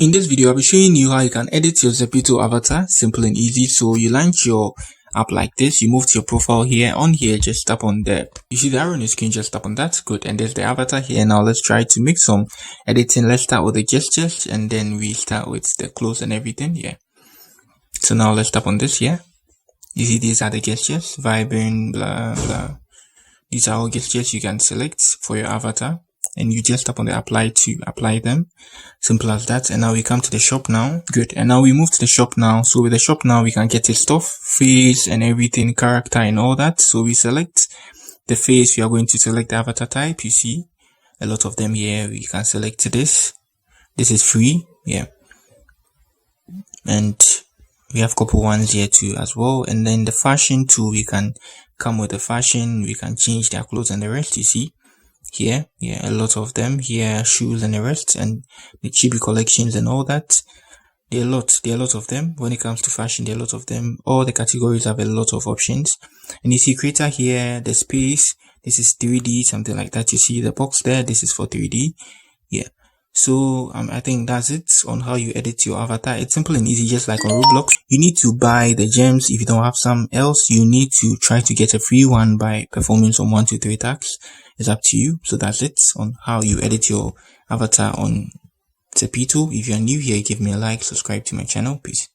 In this video, I'll be showing you how you can edit your ZEPETO avatar, simple and easy. So you launch your app like this, you move to your profile here. On here, just tap on the, you see the arrow on the screen, just tap on that. Good. And there's the avatar here. Now let's try to make some editing. Let's start with the gestures and then we start with the clothes and everything. Yeah. So now let's tap on this here. You see these are the gestures, vibing, blah, blah. These are all gestures you can select for your avatar. And you just tap on the apply to apply them. Simple as that. And now we come to the shop now. Good. And now we move to the shop now. So with the shop now, we can get the stuff, face and everything, character and all that. So we select the face. We are going to select the avatar type. You see a lot of them here. We can select this. This is free. Yeah. And we have a couple ones here too as well. And then the fashion too, we can come with the fashion. We can change their clothes and the rest. You see here, yeah, a lot of them here, shoes and the rest, and the chibi collections and all that. There are a lot of them. When it comes to fashion, there are a lot of them. All the categories have a lot of options. And you see creator here, the space, this is 3D, something like that. You see the box there, this is for 3D. Yeah. So I think that's it on how you edit your avatar. It's simple and easy, just like on Roblox. You need to buy the gems. If you don't have some else, you need to try to get a free one by performing some 1, 2, 3 tasks. It's up to you. So that's it on how you edit your avatar on ZEPETO. If you're new here, give me a like, subscribe to my channel. Peace.